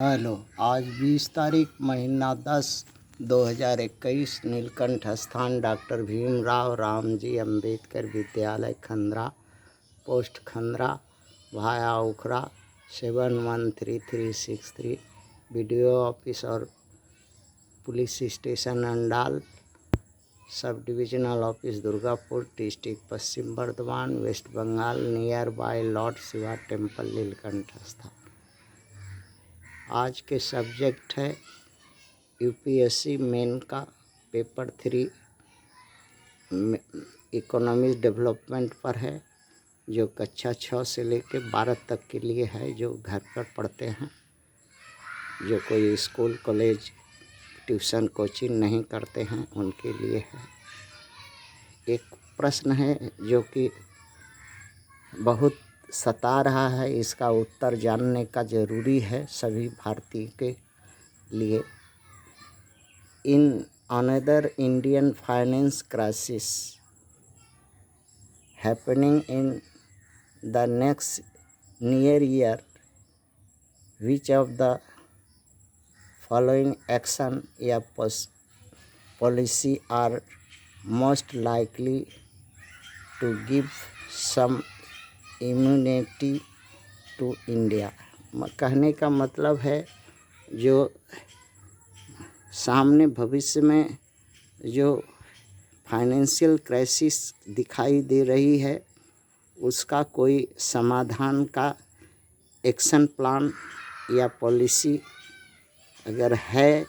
Hello. आज 20 तारीख महीना 10 2021 नीलकंठ स्थान डॉक्टर भीमराव रामजी अंबेडकर विद्यालय खंद्रा, पोस्ट खंद्रा, भाया उखरा 713363, बीडीओ ऑफिस और police station Andal, sub divisional office Durgapur, district Paschim Bardhaman, West Bengal, near by Lord Shiva temple Nilkanth Sthan. आज के सब्जेक्ट है यूपीएससी मेन का पेपर 3 इकोनॉमिक डेवलपमेंट पर है, जो कक्षा 6 से लेकर 12 तक के लिए है, जो घर पर पढ़ते हैं, जो कोई स्कूल कॉलेज ट्यूशन कोचिंग नहीं करते हैं उनके लिए है। एक प्रश्न है जो कि बहुत सता रहा है, इसका उत्तर जानने का ज़रूरी है सभी भारतीय के लिए। In another Indian finance crisis happening in the next near year, which of the following action या policy are most likely to give some immunity to India. कहने का मतलब है जो सामने भविष्य में जो फाइनेंशियल क्राइसिस दिखाई दे रही है, उसका कोई समाधान का एक्शन प्लान या पॉलिसी अगर है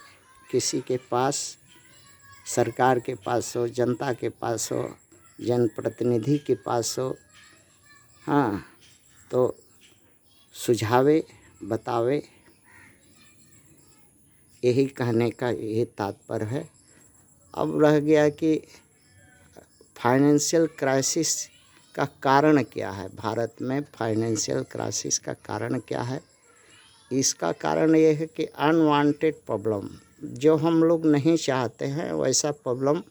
किसी के पास, सरकार के पास हो, जनता के पास हो, जनप्रतिनिधि के पास हो, हाँ, तो सुझावे, बतावे, यही कहने का ये तात्पर्य है। अब रह गया कि फाइनेंशियल क्राइसिस का कारण क्या है, भारत में फाइनेंशियल क्राइसिस का कारण क्या है। इसका कारण ये है कि अनवांटेड प्रॉब्लम, जो हम लोग नहीं चाहते हैं वैसा प्रॉब्लम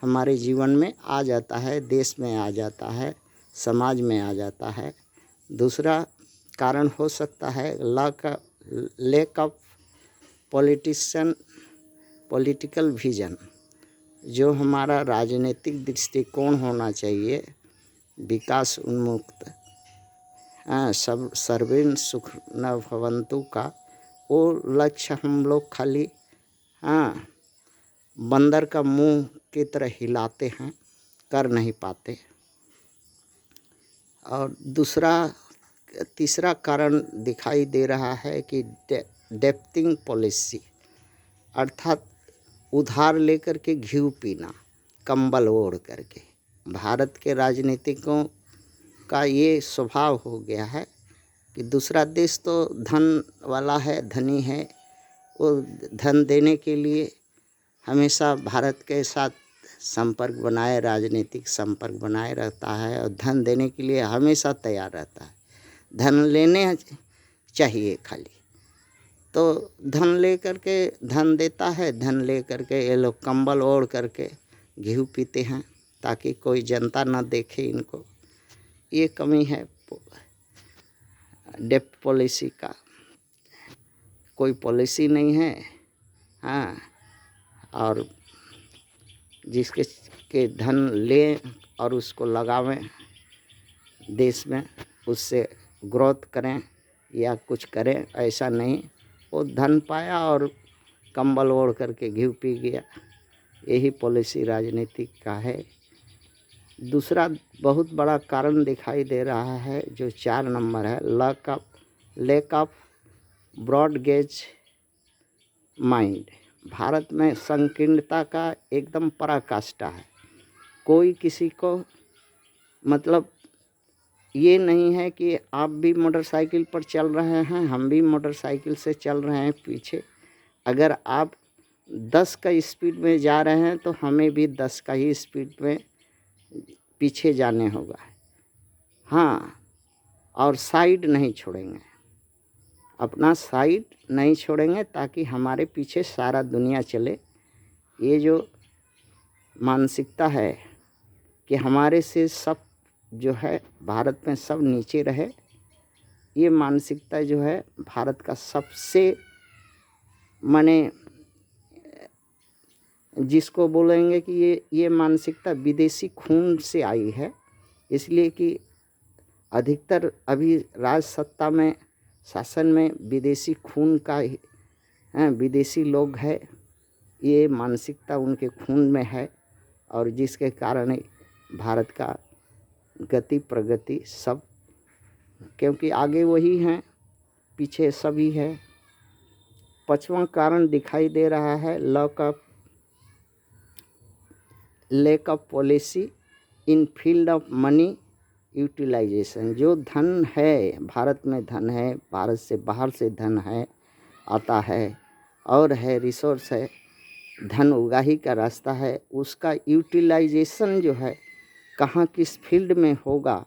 हमारे जीवन में आ जाता है, देश में आ जाता है, समाज में आ जाता है। दूसरा कारण हो सकता है लैक ऑफ पॉलिटिकल विजन, जो हमारा राजनीतिक दृष्टिकोण होना चाहिए, विकास उन्मुक्त, सब सर्वेन सुख न भवन्तु का, वो लक्ष्य हम लोग खाली बंदर का मुंह की तरह हिलाते हैं, कर नहीं पाते। और तीसरा कारण दिखाई दे रहा है कि डेप्थिंग पॉलिसी, अर्थात उधार लेकर के घी पीना, कंबल ओढ़ करके। भारत के राजनीतिकों का ये स्वभाव हो गया है कि दूसरा देश तो धन वाला है, धनी है, वो धन देने के लिए हमेशा भारत के साथ संपर्क बनाए, राजनीतिक संपर्क बनाए रहता है और धन देने के लिए हमेशा तैयार रहता है। धन लेने चाहिए खाली, तो धन ले करके धन देता है, धन ले करके ये लोग कंबल ओढ़ करके घी पीते हैं ताकि कोई जनता ना देखे इनको। ये कमी है डेप्थ पॉलिसी का, कोई पॉलिसी नहीं है। हाँ, और जिसके के धन लें और उसको लगावें देश में, उससे ग्रोथ करें या कुछ करें, ऐसा नहीं। वो धन पाया और कंबल ओढ़ करके घी पी गया, यही पॉलिसी राजनीतिक का है। दूसरा बहुत बड़ा कारण दिखाई दे रहा है, जो 4 नंबर है, lack of broad gauge mind. Bharat में संकीर्णता का एकदम पराकाष्ठा है। कोई किसी को मतलब ये नहीं है कि आप भी मोटरसाइकिल पर चल रहे हैं, हम भी मोटरसाइकिल से चल रहे हैं पीछे। अगर आप 10 का स्पीड में जा रहे हैं तो हमें भी 10 का ही स्पीड में पीछे जाने होगा। हाँ, और साइड नहीं छोड़ेंगे, अपना साइड नहीं छोड़ेंगे ताकि हमारे पीछे सारा दुनिया चले। ये जो मानसिकता है कि हमारे से सब जो है भारत में सब नीचे रहे, ये मानसिकता जो है भारत का सबसे माने जिसको बोलेंगे कि ये मानसिकता विदेशी खून से आई है, इसलिए कि अधिकतर अभी राज सत्ता में शासन में विदेशी खून का ही विदेशी लोग है, ये मानसिकता उनके खून में है और जिसके कारण भारत का गति प्रगति सब, क्योंकि आगे वही हैं पीछे सभी है। 5वां कारण दिखाई दे रहा है lack of policy in field of money utilisation. जो धन है भारत में, धन है भारत से बाहर से धन है आता है और है रिसोर्स है, धन उगाही का रास्ता है, उसका यूटिलाइजेशन जो है कहाँ किस फील्ड में होगा,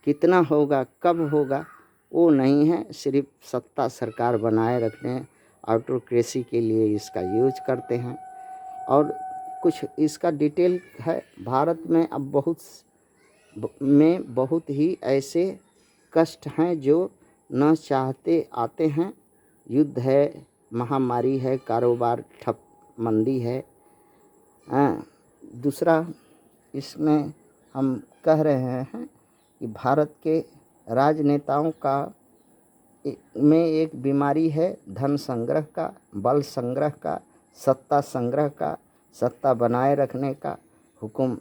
कितना होगा, कब होगा, वो नहीं है। सिर्फ सत्ता सरकार बनाए रखने ऑटोक्रेसी के लिए इसका यूज करते हैं। और कुछ इसका डिटेल है। भारत में अब बहुत ही ऐसे कष्ट हैं जो न चाहते आते हैं। युद्ध है, महामारी है, कारोबार ठप, मंदी है। दूसरा इसमें हम कह रहे हैं कि भारत के राजनेताओं का में एक बीमारी है धन संग्रह का, बल संग्रह का, सत्ता संग्रह का, सत्ता बनाए रखने का हुक्म।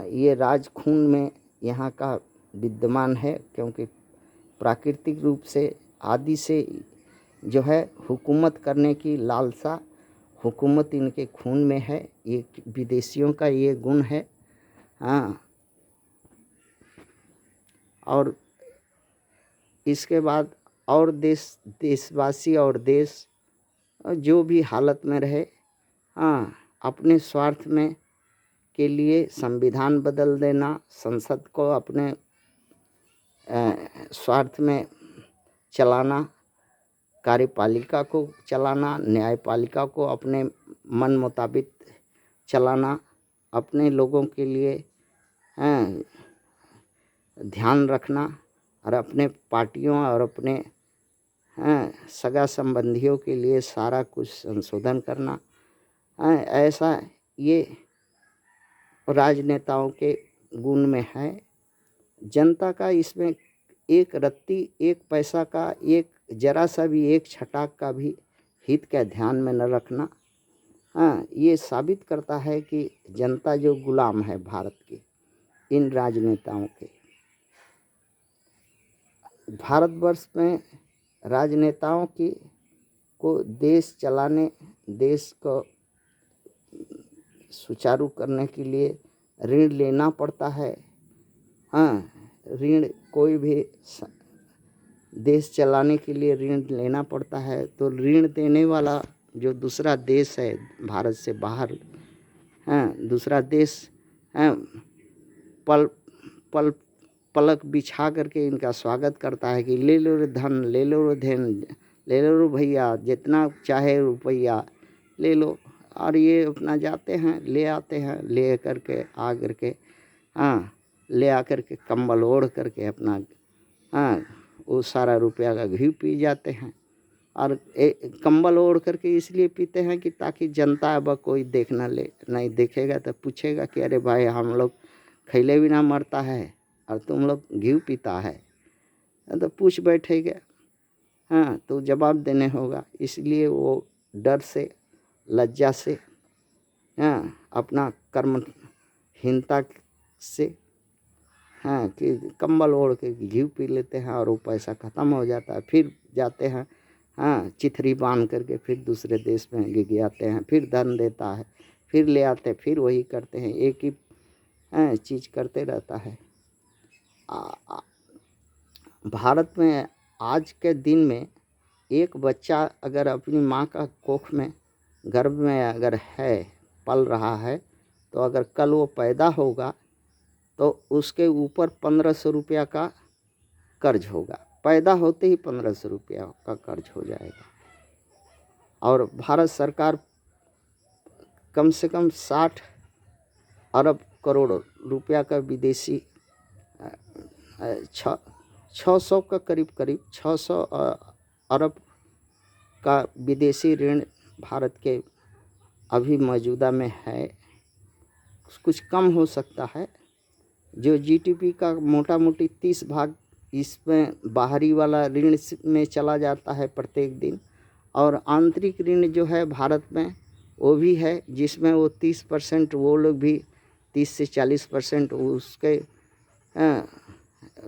ये राज खून में यहाँ का विद्यमान है, क्योंकि प्राकृतिक रूप से आदि से जो है हुकूमत करने की लालसा, हुकूमत इनके खून में है। ये विदेशियों का ये गुण है। और इसके बाद और देशवासी और देश जो भी हालत में रहे, अपने स्वार्थ में के लिए संविधान बदल देना, संसद को अपने स्वार्थ में चलाना, कार्यपालिका को चलाना, न्यायपालिका को अपने मन मुताबिक चलाना, अपने लोगों के लिए ध्यान रखना और अपने पार्टियों और अपने सगा संबंधियों के लिए सारा कुछ संशोधन करना, ऐसा ये राजनेताओं के गुण में है। जनता का इसमें एक रत्ती, एक पैसा का, एक जरा सा भी, एक छटाक का भी हित का ध्यान में न रखना, ये साबित करता है कि जनता जो गुलाम है भारत की इन राजनेताओं के। भारतवर्ष में राजनेताओं की को देश चलाने, देश को सुचारू करने के लिए ऋण लेना पड़ता है। ऋण कोई भी देश चलाने के लिए ऋण लेना पड़ता है, तो ऋण देने वाला जो दूसरा देश है भारत से बाहर, दूसरा देश पलक बिछा करके इनका स्वागत करता है कि ले लो रे धन, ले लो रे धन, ले लो रे भैया, जितना चाहे रुपया ले लो। और ये अपना जाते हैं, ले आते हैं, ले करके आ करके ले आकर के कंबल ओढ़ करके अपना वो सारा रुपया का घी पी जाते हैं। और कंबल ओढ़ करके इसलिए पीते हैं कि ताकि जनता अब कोई देख ना ले, नहीं देखेगा तो पूछेगा कि अरे भाई हम लोग खैले बिना मरता है और तुम लोग घी पीता है, तो पूछ बैठेगा। तो जवाब देने होगा। इसलिए वो डर से, लज्जा से, अपना कर्महीनता से कि कंबल ओढ़ के घी पी लेते हैं और वो पैसा ख़त्म हो जाता है। फिर जाते हैं चिथरी बांध करके फिर दूसरे देश में गिगियाते हैं, फिर धन देता है, फिर ले आते, फिर वही करते हैं, एक ही चीज़ करते रहता है। भारत में आज के दिन में एक बच्चा अगर अपनी माँ का कोख में, गर्भ में अगर है, पल रहा है, तो अगर कल वो पैदा होगा तो उसके ऊपर 1500 रुपया का कर्ज होगा। पैदा होते ही 1500 रुपया का कर्ज हो जाएगा। और भारत सरकार कम से कम 60 अरब करोड़ रुपया का विदेशी 600 का करीब 600 अरब का विदेशी ऋण भारत के अभी मौजूदा में है। कुछ कम हो सकता है। जो जीडीपी का मोटा मोटी 30 भाग इसमें बाहरी वाला ऋण में चला जाता है प्रत्येक दिन, और आंतरिक ऋण जो है भारत में वो भी है, जिसमें वो 30% वो लोग भी 30 से 40% उसके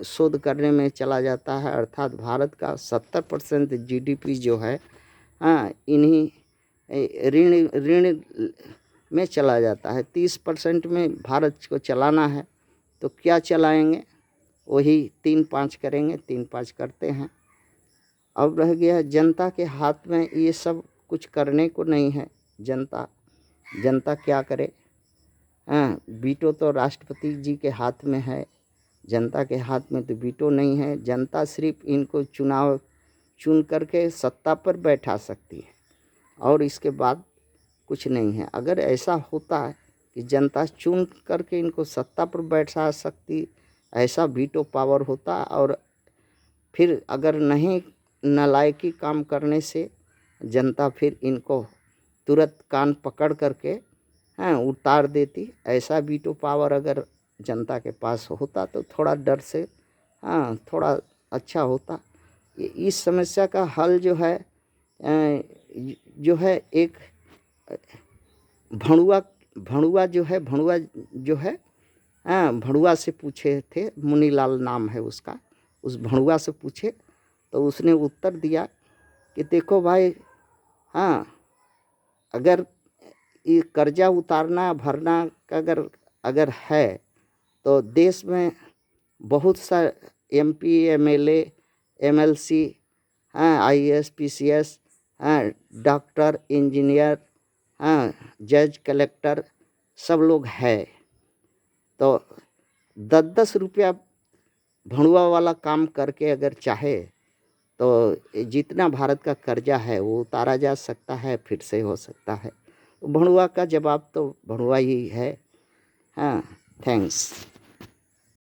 शोध करने में चला जाता है। अर्थात भारत का 70% जीडीपी जो है इन्हीं ऋण में चला जाता है। 30% में भारत को चलाना है तो क्या चलाएंगे, वही 3-5 करेंगे, 3-5 करते हैं। अब रह गया जनता के हाथ में, ये सब कुछ करने को नहीं है। जनता क्या करे? वीटो तो राष्ट्रपति जी के हाथ में है, जनता के हाथ में तो वीटो नहीं है। जनता सिर्फ इनको चुन करके सत्ता पर बैठा सकती है, और इसके बाद कुछ नहीं है। अगर ऐसा होता है कि जनता चुन करके इनको सत्ता पर बैठा सकती, ऐसा वीटो पावर होता, और फिर अगर नहीं नालायकी काम करने से जनता फिर इनको तुरंत कान पकड़ करके उतार देती। ऐसा वीटो पावर अगर जनता के पास होता तो थोड़ा डर से थोड़ा अच्छा होता। इस समस्या का हल जो है एक भणुआ जो है भणुआ से पूछे थे, मुनीलाल नाम है उसका। उस भणुआ से पूछे तो उसने उत्तर दिया कि देखो भाई, अगर ये कर्जा उतारना भरना अगर है तो देश में बहुत सा MP, MLA, MLC, IAS, PCS, doctor, engineer, जज, कलेक्टर सब लोग है। तो 10-10 रुपया भणुआ वाला काम करके अगर चाहे तो जितना भारत का कर्जा है वो उतारा जा सकता है, फिर से हो सकता है। भणुआ का जवाब तो भणुआ ही है। थैंक्स।